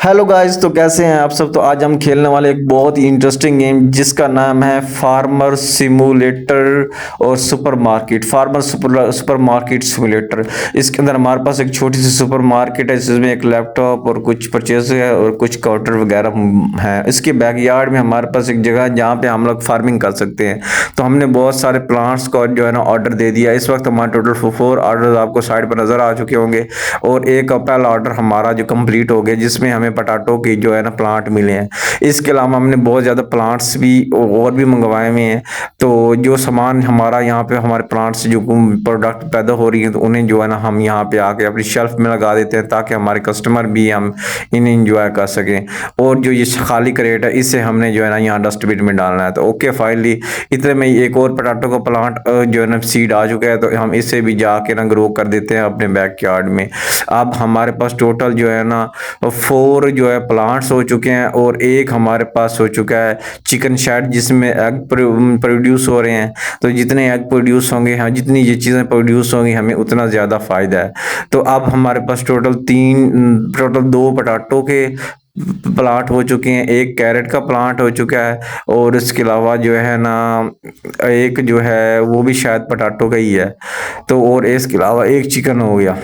Hello guys, तो कैसे हैं आप सब। तो आज हम खेलने वाले एक बहुत ही इंटरेस्टिंग गेम जिसका नाम है फार्मर सिमुलेटर और सुपरमार्केट। Supermarket simulator. इसके अंदर हमारे पास एक छोटी सी सुपरमार्केट है जिसमें एक लैपटॉप और कुछ परचेज है और कुछ काउंटर वगैरह हैं। इसके बैकयार्ड में हमारे पास एक जगह है जहाँ पे हम लोग फार्मिंग कर सकते हैं। तो हमने बहुत सारे प्लांट्स को जो है ना ऑर्डर दे दिया। इस वक्त हमारे टोटल 4 ऑर्डर आपको साइड पर नजर आ चुके होंगे और एक पहला ऑर्डर हमारा जो कंप्लीट हो गया जिसमें हमें पटाटो की जो है ना प्लांट मिले हैं। इसके अलावा हमने बहुत ज़्यादा प्लांट्स भी और भी मंगवाए हुए हैं। तो जो सामान हमारा यहाँ पे हमारे प्लांट्स से जो प्रोडक्ट पैदा हो रही है तो उन्हें जो है ना हम यहाँ पे आके अपनी शेल्फ में लगा देते हैं ताकि हमारे कस्टमर भी हम इन्हें इंजॉय कर सकें। और जो ये खाली क्रेट है इसे हमने जो है ना यहाँ डस्टबिन में डालना है। तो ओके फाइनली इतने में ही एक और पोटैटो का प्लांट जो है ना सीड आ चुका है, तो हम इसे भी जाके ना ग्रो कर देते हैं अपने बैकयार्ड में। अब हमारे पास टोटल जो है ना 4 जो है प्लांट्स हो चुके हैं और एक हमारे पास हो चुका है चिकन शेड जिसमें एग प्रोड्यूस हो रहे हैं। तो जितने एग प्रोड्यूस होंगे, हाँ जितनी ये चीज़ें प्रोड्यूस होंगी हमें उतना ज़्यादा फ़ायदा है। तो अब हमारे पास टोटल 2 पोटैटो के प्लांट हो चुके हैं, एक कैरेट का प्लांट हो चुका है और इसके अलावा जो है ना एक जो है वो भी शायद पोटैटो का ही है। तो और इसके अलावा एक चिकन हो गया।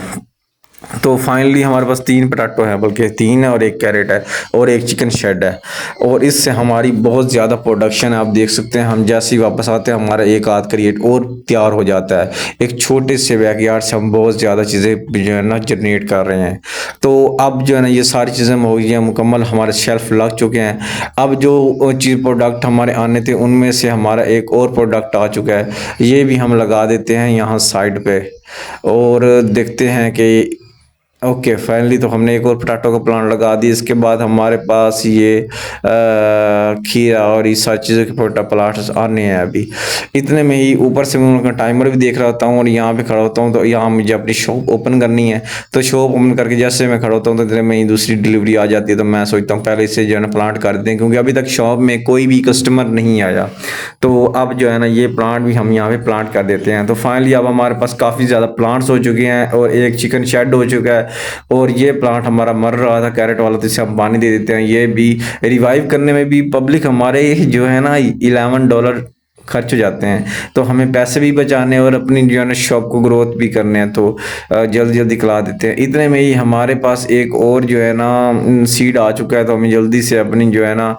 तो फाइनली हमारे पास 3 पोटैटो हैं, बल्कि 3 है और एक कैरेट है और एक चिकन शेड है। और इससे हमारी बहुत ज़्यादा प्रोडक्शन है। आप देख सकते हैं हम जैसे ही वापस आते हैं हमारा एक आध क्रिएट और तैयार हो जाता है। एक छोटे से बैकयार्ड से हम बहुत ज़्यादा चीज़ें जो है ना जनरेट कर रहे हैं। तो अब जो है ना ये सारी चीज़ें हो गई हैं मुकम्मल, हमारे शेल्फ लग चुके हैं। अब जो चीज़ प्रोडक्ट हमारे आने थे उनमें से हमारा एक और प्रोडक्ट आ चुका है, ये भी हम लगा देते हैं यहाँ साइड पे और देखते हैं कि ओके फाइनली तो हमने एक और पोटैटो का प्लांट लगा दी। इसके बाद हमारे पास ये खीरा और ये सारी चीज़ों के प्लांट्स आने हैं। अभी इतने में ही ऊपर से मैं उनका टाइमर भी देख रहा होता हूँ और यहाँ पे खड़ा होता हूँ। तो यहाँ मुझे अपनी शॉप ओपन करनी है, तो शॉप ओपन करके जैसे मैं खड़ा होता हूँ तो इतने में ही दूसरी डिलीवरी आ जाती है। तो मैं सोचता हूँ पहले इसे जो है ना प्लांट कर दें क्योंकि अभी तक शॉप में कोई भी कस्टमर नहीं आया। तो अब जो है ना ये प्लांट भी हम यहाँ पे प्लांट कर देते हैं। तो फाइनली अब हमारे पास काफ़ी ज़्यादा प्लांट्स हो चुके हैं और एक चिकन शेड हो चुका है और ये प्लांट हमारा मर रहा था कैरेट वाला, तो इसे हम पानी दे देते हैं। ये भी रिवाइव करने में भी पब्लिक हमारे जो है ना $11 खर्च हो जाते हैं। तो हमें पैसे भी बचाने और अपनी जो है ना शॉप को ग्रोथ भी करने हैं, तो जल्दी जल्दी खिला देते हैं। इतने में ही हमारे पास एक और जो है ना सीड आ चुका है, तो हमें जल्दी से अपनी जो है ना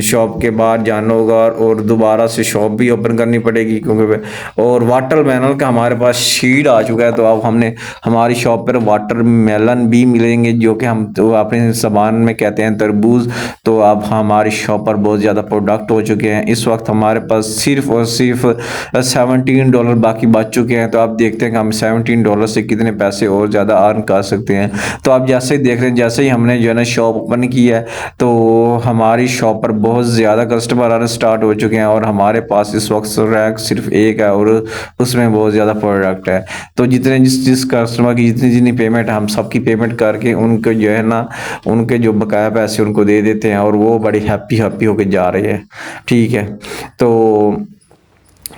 शॉप के बाहर जाना होगा और दोबारा से शॉप भी ओपन करनी पड़ेगी क्योंकि और वाटर मेलन का हमारे पास सीड आ चुका है। तो अब हमने हमारी शॉप पर वाटर मेलन भी मिलेंगे जो कि हम तो अपने ज़बान में कहते हैं तरबूज। तो अब हमारी शॉप पर बहुत ज़्यादा प्रोडक्ट हो चुके हैं। इस वक्त हमारे पास सिर्फ और सिर्फ $17 बाकी बच चुके हैं। तो आप देखते हैं कि हम $17 से कितने पैसे और ज़्यादा अर्न कर सकते हैं। तो आप जैसे ही देख रहे हैं जैसे ही हमने जो है ना शॉप ओपन की है तो हमारी शॉप पर बहुत ज़्यादा कस्टमर आना स्टार्ट हो चुके हैं और हमारे पास इस वक्त रैंक सिर्फ एक है और उसमें बहुत ज़्यादा प्रोडक्ट है। तो जितने जिस कस्टमर की जितनी पेमेंट है हम सबकी पेमेंट करके उनको जो है ना उनके जो बकाया पैसे उनको दे देते हैं और वो बड़ी हैप्पी होके जा रहे हैं। ठीक है, तो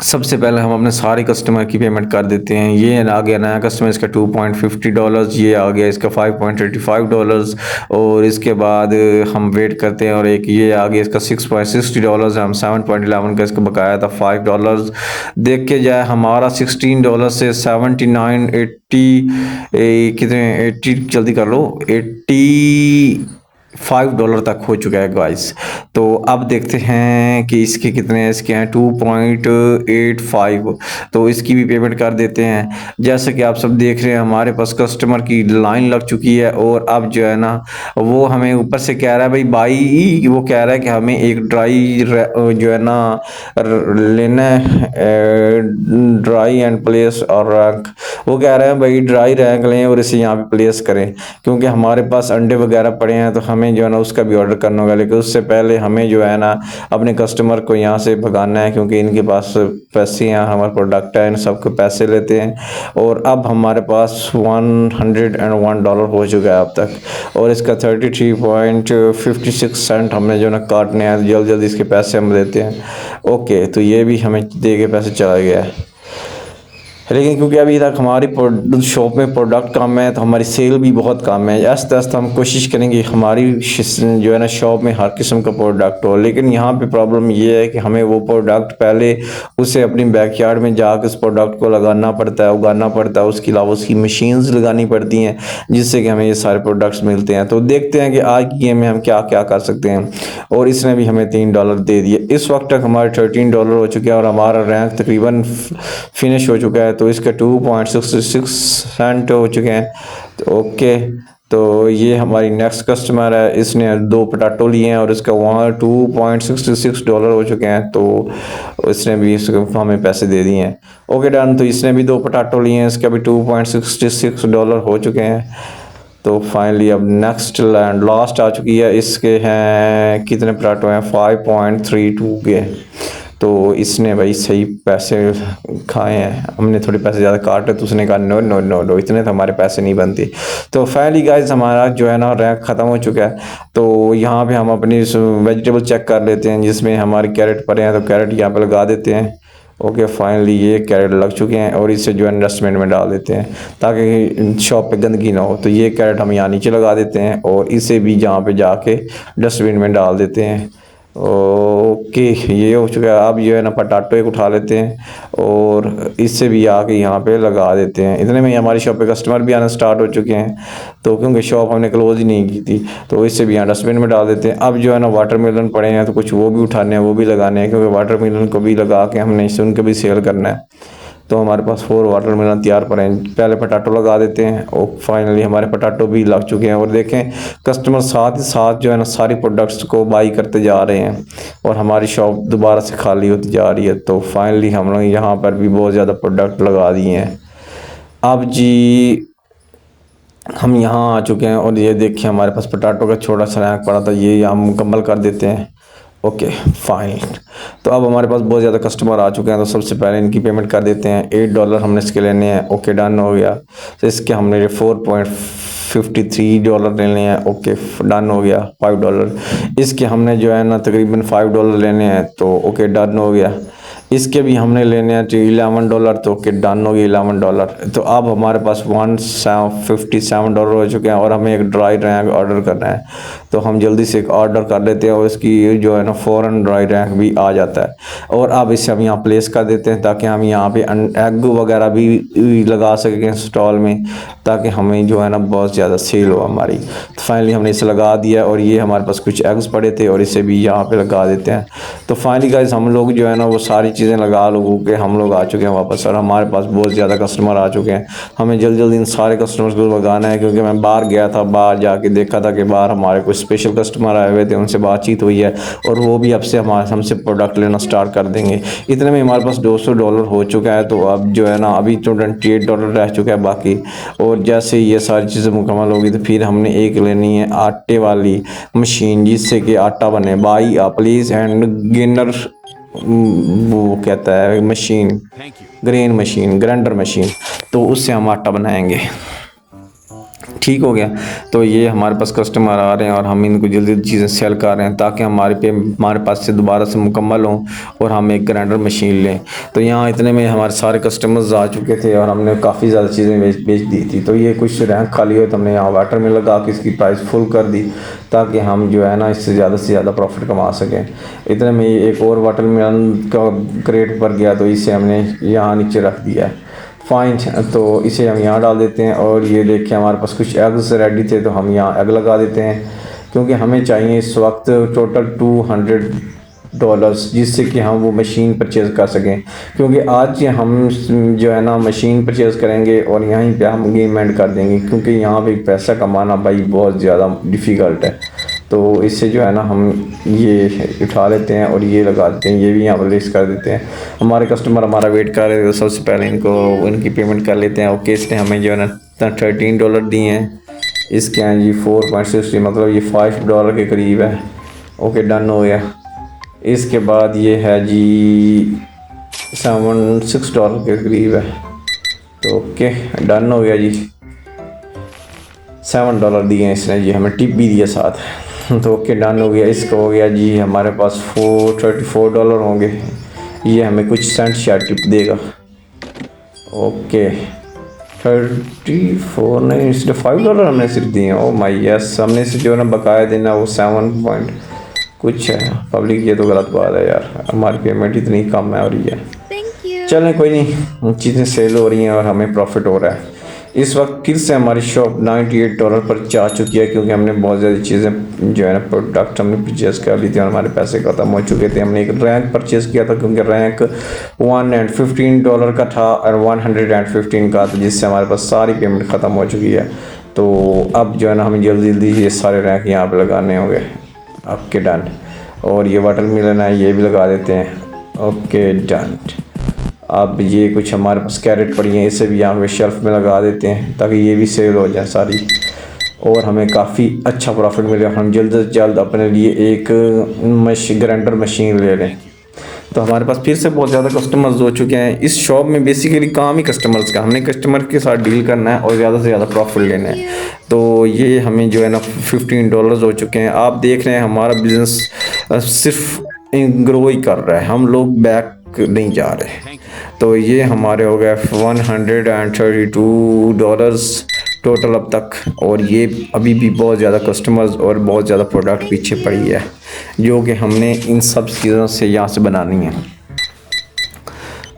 सबसे पहले हम अपने सारे कस्टमर की पेमेंट कर देते हैं। ये आ गया नया कस्टमर, इसका $2.50, ये आ गया इसका $5.35 और इसके बाद हम वेट करते हैं और एक ये आ गया इसका $6.60 है। हम 7.11 का इसका बकाया था $5। देख के जाए हमारा $16 से 79 80 कितने 80 जल्दी कर लो $85 तक हो चुका है गाइस। तो अब देखते हैं कि इसके कितने इसके हैं 2.85। तो इसकी भी पेमेंट कर देते हैं। जैसे कि आप सब देख रहे हैं हमारे पास कस्टमर की लाइन लग चुकी है और अब जो है ना वो हमें ऊपर से कह रहा है भाई वो कह रहा है कि हमें एक ड्राई जो है ना लेना है, ड्राई एंड प्लेस और रैंक। वो कह रहे हैं भाई ड्राई रैंक लें और इसे यहाँ पे प्लेस करें क्योंकि हमारे पास अंडे वगैरह पड़े हैं तो हमें जो है ना उसका भी ऑर्डर करना होगा। लेकिन उससे पहले हमें जो है ना अपने कस्टमर को यहाँ से भगाना है क्योंकि इनके पास पैसे हैं, हमारे प्रोडक्ट है, इन सबको पैसे लेते हैं। और अब हमारे पास $101 हो चुका है अब तक और इसका 33.56 हमने जो ना काटने हैं। जल्दी जल्दी इसके पैसे हम देते हैं। ओके, तो ये भी हमें दे के पैसे चला गया है। लेकिन क्योंकि अभी तक हमारी शॉप में प्रोडक्ट कम है तो हमारी सेल भी बहुत कम है। आस्ते आस्ते हम कोशिश करेंगे हमारी जो है ना शॉप में हर किस्म का प्रोडक्ट हो। लेकिन यहाँ पे प्रॉब्लम ये है कि हमें वो प्रोडक्ट पहले उसे अपनी बैकयार्ड में जाकर उस प्रोडक्ट को लगाना पड़ता है, उगाना पड़ता है, उसके अलावा उसकी मशीन्स लगानी पड़ती हैं जिससे कि हमें ये सारे प्रोडक्ट्स मिलते हैं। तो देखते हैं कि आज की गेम में हम क्या क्या कर सकते हैं। और इसने भी हमें $3 दे दिए। इस वक्त तक हमारे $13 हो चुके हैं और हमारा रैंक तकरीबन फिनिश हो चुका है। तो इसके 2.66 सेंट हो चुके हैं। तो ओके, तो ये हमारी नेक्स्ट कस्टमर है, इसने 2 पोटैटो लिए हैं और इसका वहाँ $2.66 हो चुके हैं। तो इसने भी हमें पैसे दे दिए हैं। Okay done. तो इसने भी 2 पोटैटो लिए हैं, इसका भी $2.66 हो चुके हैं। तो फाइनली अब नेक्स्ट लैंड लास्ट आ चुकी है। इसके हैं कितने पोटैटो हैं? 5.32 के। तो इसने भाई सही पैसे खाए हैं। हमने थोड़े पैसे ज़्यादा काटे तो उसने कहा नो नो नो नो, इतने तो हमारे पैसे नहीं बनते। तो फाइनली गाइस हमारा जो है ना रैंक ख़त्म हो चुका है। तो यहाँ पे हम अपनी वेजिटेबल चेक कर लेते हैं जिसमें हमारे कैरेट पड़े हैं। तो कैरेट यहाँ पे लगा देते हैं। ओके फाइनली ये कैरेट लग चुके हैं और इसे जो है डस्टबिन में डाल देते हैं ताकि शॉप पे गंदगी ना हो। तो ये कैरेट हम यहाँ नीचे लगा देते हैं और इसे भी जहाँ पे जाके डस्टबिन में डाल देते हैं। ओके ये हो चुका है। अब जो है ना पोटैटो एक उठा लेते हैं और इससे भी आके यहाँ पे लगा देते हैं। इतने में ही हमारी शॉप पे कस्टमर भी आना स्टार्ट हो चुके हैं। तो क्योंकि शॉप हमने क्लोज ही नहीं की थी तो इससे भी यहाँ डस्टबिन में डाल देते हैं। अब जो है ना वाटरमेलन पड़े हैं तो कुछ वो भी उठाने हैं, वो भी लगाने हैं क्योंकि वाटरमेलन को भी लगा के हमने इसे उनको भी सेल करना है। तो हमारे पास 4 वाटरमेलन तैयार पड़े हैं। पहले पोटैटो लगा देते हैं और फाइनली हमारे पोटैटो भी लग चुके हैं। और देखें कस्टमर साथ ही साथ जो है ना सारी प्रोडक्ट्स को बाई करते जा रहे हैं और हमारी शॉप दोबारा से खाली होती जा रही है। तो फाइनली हम लोग यहाँ पर भी बहुत ज़्यादा प्रोडक्ट लगा दिए हैं। अब जी हम यहाँ आ चुके हैं और ये देखिए हमारे पास पोटैटो का छोटा सा रैंक पड़ा था, ये हम मुकम्मल कर देते हैं। Okay fine. तो अब हमारे पास बहुत ज़्यादा कस्टमर आ चुके हैं तो सबसे पहले इनकी पेमेंट कर देते हैं। $8 हमने इसके लेने हैं। ओके डन हो गया। तो इसके हमने $4.53 लेने हैं। ओके डन हो गया। $5 इसके हमने जो है ना तकरीबन $5 लेने हैं। तो ओके डन हो गया। इसके भी हमने लेने हैं $11। तो ओके डन हो गया $11। तो अब हमारे पास $157 हो चुके हैं और हमें एक ड्राई रैंक ऑर्डर करना है। तो हम जल्दी से एक ऑर्डर कर लेते हैं और इसकी जो है ना फ़ौरन ड्राई रैंक भी आ जाता है। और अब इसे हम यहाँ प्लेस कर देते हैं ताकि हम यहाँ पे एग वगैरह भी लगा सकें स्टॉल में ताकि हमें जो है ना बहुत ज़्यादा सेल हो हमारी। तो फाइनली हमने इसे लगा दिया और ये हमारे पास कुछ एग्स पड़े थे और इसे भी यहाँ पे लगा देते हैं। तो फाइनली गाइस हम लोग जो है ना वो सारी चीज़ें लगा लोगों के हम लोग आ चुके हैं वापस और हमारे पास बहुत ज़्यादा कस्टमर आ चुके हैं। हमें जल्दी जल्दी इन सारे कस्टमर्स को लगाना है क्योंकि मैं बाहर गया था, बाहर जाके देखा था कि बाहर हमारे कुछ स्पेशल कस्टमर आए हुए थे, उनसे बातचीत हुई है और वो भी अब से हमसे प्रोडक्ट लेना स्टार्ट कर देंगे। इतने में हमारे पास $200 हो चुका है। तो अब जो है ना अभी तो $28 रह चुका है बाकी। और जैसे ये सारी चीज़ें मुकम्मल होगी तो फिर हमने एक लेनी है आटे वाली मशीन जिससे कि आटा बने। बाई प्लीज़ एंड गेनर वो कहता है machine, grain machine, grinder machine, तो उससे हम आटा बनाएंगे। ठीक हो गया। तो ये हमारे पास कस्टमर आ रहे हैं और हम इनको जल्दी चीज़ें सेल कर रहे हैं ताकि हमारे पास से दोबारा से मुकम्मल हों और हम एक ग्राइंडर मशीन लें। तो यहाँ इतने में हमारे सारे कस्टमर्स आ चुके थे और हमने काफ़ी ज़्यादा चीज़ें बेच दी थी। तो ये कुछ रैंक खाली हुए तो हमने यहाँ वाटर में लगा के इसकी प्राइस फुल कर दी ताकि हम जो है ना इससे ज़्यादा प्रॉफिट कमा सकें। इतने में एक और वाटरमेलन का क्रेट भर गया तो इसे हमने यहाँ नीचे रख दिया है। फाइन। तो इसे हम यहाँ डाल देते हैं और ये देखिए हमारे पास कुछ एग्स रेडी थे तो हम यहाँ एग लगा देते हैं क्योंकि हमें चाहिए इस वक्त टोटल $200 जिससे कि हम वो मशीन परचेज़ कर सकें। क्योंकि आज हम जो है ना मशीन परचेज़ करेंगे और यहीं पे हम गेम एंड कर देंगे क्योंकि यहाँ पे पैसा कमाना भाई बहुत ज़्यादा डिफ़िकल्ट है। तो इससे जो है ना हम ये उठा लेते हैं और ये लगा देते हैं, ये भी यहाँ पर लिस्ट कर देते हैं। हमारे कस्टमर हमारा वेट कर रहे थे तो सबसे पहले इनकी पेमेंट कर लेते हैं। ओके इसने हमें जो है ना $13 दिए हैं। इसके हैं जी 4.60 मतलब ये $5 के करीब है। ओके डन हो गया। इसके बाद ये है जी $6 के करीब है। तो ओके डन हो गया जी। $7 दिए हैं इसने जी, हमें टिप भी दिया साथ। तो ओके डन हो गया। इसका हो गया जी हमारे पास $34 होंगे। ये हमें कुछ सेंट या टिप देगा। ओके 34 नहीं, इसलिए $5 हमने सिर्फ दिए हैं। ओ माई यस, हमने इसे जो है ना बकाया देना वो 7 पॉइंट कुछ है। पब्लिक ये तो गलत बात है यार, हमारी पेमेंट इतनी कम है और ये चलें कोई नहीं, चीज़ें सेल हो रही हैं और हमें प्रॉफिट हो रहा है। इस वक्त फिर से हमारी शॉप $98 पर जा चुकी है, क्योंकि हमने बहुत ज़्यादा चीज़ें जो है ना प्रोडक्ट हमने परचेज़ कर ली थी और हमारे पैसे ख़त्म हो चुके थे। हमने एक रैंक परचेज़ किया था, क्योंकि रैंक $115 का था और 115 का था, जिससे हमारे पास सारी पेमेंट ख़त्म हो चुकी है। तो अब जो है ना हमें जल्दी जल्दी ये सारे रैंक यहाँ पर लगाने होंगे। आपके डन। और ये वाटर मिलन है, ये भी लगा देते हैं। Okay done. अब ये कुछ हमारे पास कैरेट पड़ी हैं, इसे भी यहाँ पे शेल्फ में लगा देते हैं ताकि ये भी सेल हो जाए सारी, और हमें काफ़ी अच्छा प्रॉफिट मिले। हम जल्द से जल्द अपने लिए एक ग्राइंडर मशीन ले लें। तो हमारे पास फिर से बहुत ज़्यादा कस्टमर्स हो चुके हैं। इस शॉप में बेसिकली काम ही कस्टमर्स का, हमने कस्टमर के साथ डील करना है और ज़्यादा से ज़्यादा प्रॉफिट लेना है। तो ये हमें जो है ना $15 हो चुके हैं। आप देख रहे हैं हमारा बिज़नेस सिर्फ ग्रो ही कर रहा है, हम लोग बैक नहीं जा रहे। तो ये हमारे हो गए $132 टोटल अब तक, और ये अभी भी बहुत ज़्यादा कस्टमर्स और बहुत ज़्यादा प्रोडक्ट पीछे पड़ी है, जो कि हमने इन सब चीज़ों से यहाँ से बनानी है।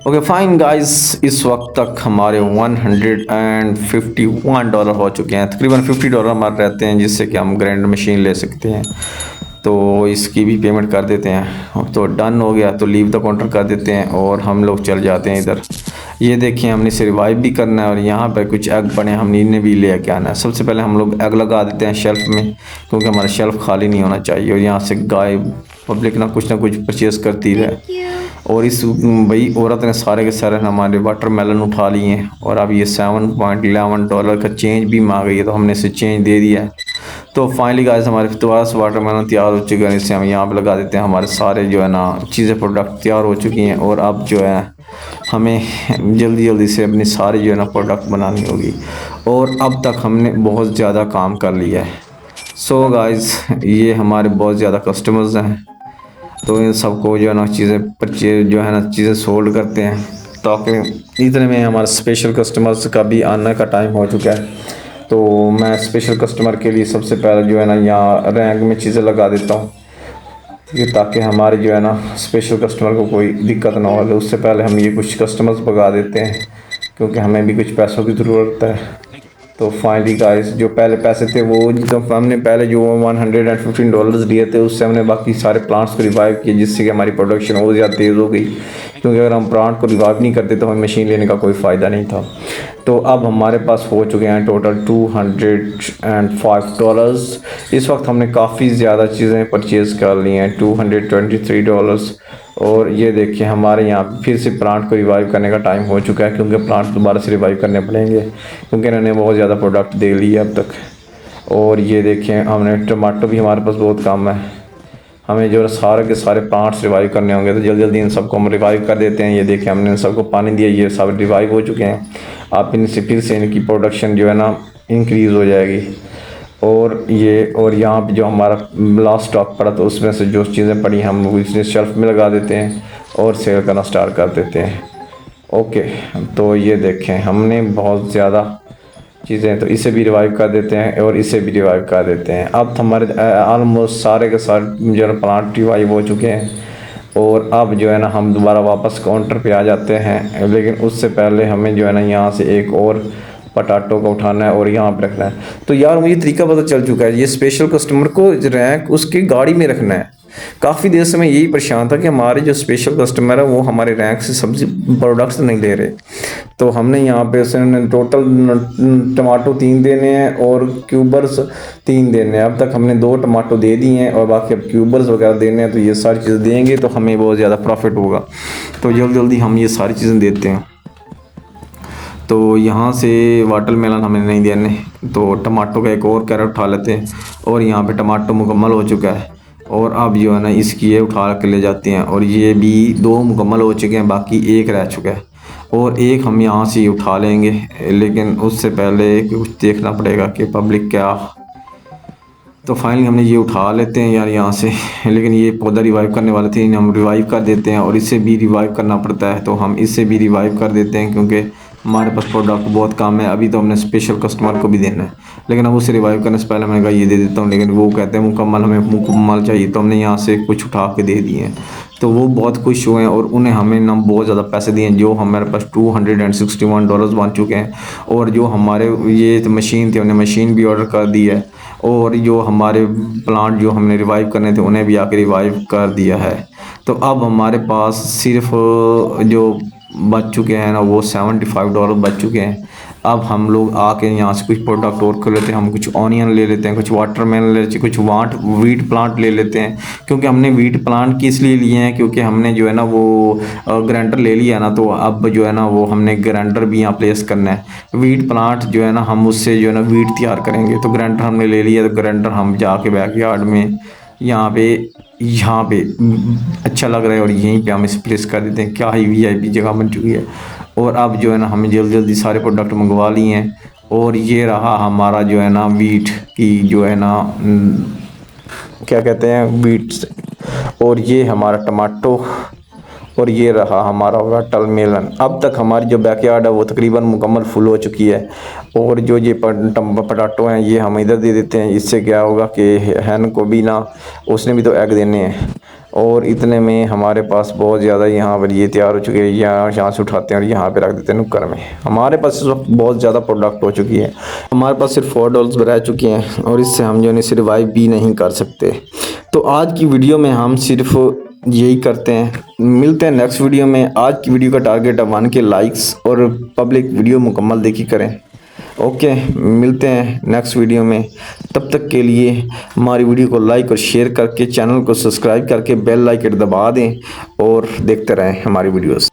ओके फाइन गाइस, इस वक्त तक हमारे $151 हो चुके हैं। तकरीबन $50 हमारे रहते हैं, जिससे कि हम ग्राइंडर मशीन ले सकते हैं। तो इसकी भी पेमेंट कर देते हैं। तो डन हो गया, तो लीव द काउंटर कर देते हैं और हम लोग चल जाते हैं इधर। ये देखिए हमने इसे रिवाइव भी करना है और यहाँ पर कुछ एग बने, हमने इन्हें भी ले के आना है। सबसे पहले हम लोग एग लगा देते हैं शेल्फ में, क्योंकि हमारा शेल्फ खाली नहीं होना चाहिए और यहाँ से गाय पब्लिक ना कुछ परचेज़ करती रहे। और इस भाई औरत ने सारे के सारे हमारे वाटरमेलन उठा लिए हैं, और अब ये $7.11 का चेंज भी मांग गई है, तो हमने इसे चेंज दे दिया है। तो फाइनली गाइस हमारे दोबारा से वाटरमेलन तैयार हो चुके हैं। इसे हम यहाँ पे लगा देते हैं। हमारे सारे जो है ना चीज़ें प्रोडक्ट तैयार हो चुकी हैं, और अब जो है हमें जल्दी जल्दी से अपनी सारी जो है ना प्रोडक्ट बनानी होगी। और अब तक हमने बहुत ज़्यादा काम कर लिया है। सो गाइस ये हमारे बहुत ज़्यादा कस्टमर्स हैं, तो इन सबको जो है ना चीज़ें परचेज जो है ना चीज़ें सोल्ड करते हैं, ताकि इतने में हमारे स्पेशल कस्टमर्स का भी आने का टाइम हो चुका है। तो मैं स्पेशल कस्टमर के लिए सबसे पहले जो है ना यहाँ रैंक में चीज़ें लगा देता हूँ, ताकि हमारे जो है ना स्पेशल कस्टमर को कोई दिक्कत ना हो। तो उससे पहले हम ये कुछ कस्टमर्स भगा देते हैं, क्योंकि हमें भी कुछ पैसों की ज़रूरत है। तो फाइनली गाइस जो पहले पैसे थे वो तो हमने पहले जो $115 दिए थे, उससे हमने बाकी सारे प्लांट्स को रिवाइव किए, जिससे कि हमारी प्रोडक्शन और ज़्यादा तेज़ हो गई। क्योंकि अगर हम प्लांट को रिवाइव नहीं करते तो हमें मशीन लेने का कोई फ़ायदा नहीं था। तो अब हमारे पास हो चुके हैं टोटल $205। इस वक्त हमने काफ़ी ज़्यादा चीज़ें परचेज़ कर ली हैं, $223। और ये देखिए हमारे यहाँ फिर से प्लांट को रिवाइव करने का टाइम हो चुका है, क्योंकि प्लांट दोबारा से रिवाइव करने पड़ेंगे, क्योंकि इन्होंने बहुत ज़्यादा प्रोडक्ट दे लिया अब तक। और ये देखें हमने टमाटो भी हमारे पास बहुत कम है, हमें जो सारे के सारे प्लांट्स रिवाइव करने होंगे। तो जल्दी जल्दी इन सबको हम रिवाइव कर देते हैं। ये देखें हमने इन सबको पानी दिया, ये सब रिवाइव हो चुके हैं। आप इनसे फिर से इनकी प्रोडक्शन जो है ना इंक्रीज़ हो जाएगी। और यहाँ पे जो हमारा लास्ट स्टॉक पड़ा तो उसमें से जो चीज़ें पड़ी हम इसमें शेल्फ में लगा देते हैं और सेल करना स्टार्ट कर देते हैं। ओके तो ये देखें हमने बहुत ज़्यादा चीज़ें, तो इसे भी रिवाइव कर देते हैं और इसे भी रिवाइव कर देते हैं। अब हमारे ऑलमोस्ट सारे के सारे जो है प्लांट रिवाइव हो चुके हैं, और अब जो है ना हम दोबारा वापस काउंटर पे आ जाते हैं। लेकिन उससे पहले हमें जो है ना यहाँ से एक और पटाटो को उठाना है और यहाँ पे रखना है। तो यार मुझे तरीका पता चल चुका है, ये स्पेशल कस्टमर को रैंक उसकी गाड़ी में रखना है। काफ़ी देर से मैं यही परेशान था कि हमारे जो स्पेशल कस्टमर है वो हमारे रैंक से सब्जी प्रोडक्ट्स नहीं ले रहे। तो हमने यहाँ पे टोटल टमाटो 3 देने हैं और क्यूबर्स 3 देने हैं। अब तक हमने 2 टमाटो दे दिए हैं और बाकी अब क्यूबर्स वगैरह देने हैं। तो ये सारी चीज़ें देंगे तो हमें बहुत ज़्यादा प्रॉफिट होगा। तो जल्दी जल्दी हम ये सारी चीज़ें देते हैं। तो यहाँ से वाटरमेलन हमें नहीं देने, तो टमाटो का एक और कैरेट उठा लेते हैं। और यहाँ पे टमाटो मुकम्मल हो चुका है, और अब जो है ना इसकी ये उठा के ले जाते हैं। और ये भी 2 मुकम्मल हो चुके हैं, बाकी 1 रह चुका है, और 1 हम यहाँ से उठा लेंगे। लेकिन उससे पहले कुछ देखना पड़ेगा कि पब्लिक क्या। तो फाइनली हमने ये उठा लेते हैं यार यहाँ से। लेकिन ये पौधा रिवाइव करने वाले थे, हम रिवाइव कर देते हैं, और इसे भी रिवाइव करना पड़ता है। तो हम इसे भी रिवाइव कर देते हैं, क्योंकि हमारे पास प्रोडक्ट बहुत कम है, अभी तो हमने स्पेशल कस्टमर को भी देना है, लेकिन अब उसे रिवाइव करने से पहले मैंने कहा ये दे देता हूँ, लेकिन वो कहते हैं मुकम्मल, हमें मुकम्मल चाहिए, तो हमने यहाँ से कुछ उठा के दे दिए हैं। तो वो बहुत खुश हुए हैं और उन्हें हमें ना बहुत ज़्यादा पैसे दिए हैं, जो हमारे पास $261 बन चुके हैं। और जो हमारे ये मशीन थी, उन्हें मशीन भी ऑर्डर कर दी है, और जो हमारे प्लांट जो हमने रिवाइव करने थे उन्हें भी आके रिवाइव कर दिया है। तो अब हमारे पास सिर्फ जो बच चुके हैं ना वो $75 बच चुके हैं। अब हम लोग आके यहाँ से कुछ प्रोडक्ट और कर लेते हैं, हम कुछ ऑनियन ले लेते हैं, कुछ वाटरमेलन ले लेते हैं, कुछ वीट प्लांट ले लेते हैं। क्योंकि हमने वीट प्लांट किस लिए लिए हैं, क्योंकि हमने जो है ना वो ग्राइंडर ले लिया ना, तो अब जो है ना वो हमने ग्राइंडर भी यहाँ प्लेस करना है। वीट प्लांट जो है ना हम उससे जो है ना वीट तैयार करेंगे, तो ग्राइंडर हमने ले लिया, तो ग्राइंडर हम जाके बैकयार्ड में यहाँ पे अच्छा लग रहा है और यहीं पे हम इसे प्लेस कर देते हैं। क्या ही वीआईपी जगह बन चुकी है। और अब जो है ना हमें जल्दी जल्दी सारे प्रोडक्ट मंगवा लिए हैं। और ये रहा हमारा जो है ना वीट की जो है ना क्या कहते हैं वीट, और ये हमारा टमाटो, और ये रहा हमारा वाटरमेलन। अब तक हमारी जो बैकयार्ड है वो तकरीबन मुकम्मल फुल हो चुकी है। और जो ये पटाटो हैं ये हम इधर दे देते हैं, इससे क्या होगा कि हैन को भी ना, उसने भी तो एग देने हैं। और इतने में हमारे पास बहुत ज़्यादा यहाँ पर ये तैयार हो चुके हैं, यहाँ से उठाते हैं और यहाँ पे रख देते हैं नुक्कड़ में। हमारे पास इस वक्त बहुत ज़्यादा प्रोडक्ट हो चुकी है, हमारे पास सिर्फ $4 रह चुके हैं, और इससे हम जो है रिवाइव भी नहीं कर सकते। तो आज की वीडियो में हम सिर्फ यही करते हैं, मिलते हैं नेक्स्ट वीडियो में। आज की वीडियो का टारगेट है 1K लाइक्स, और पब्लिक वीडियो मुकम्मल देखी करें। ओके, मिलते हैं नेक्स्ट वीडियो में। तब तक के लिए हमारी वीडियो को लाइक और शेयर करके, चैनल को सब्सक्राइब करके बेल आइकन दबा दें और देखते रहें हमारी वीडियोस।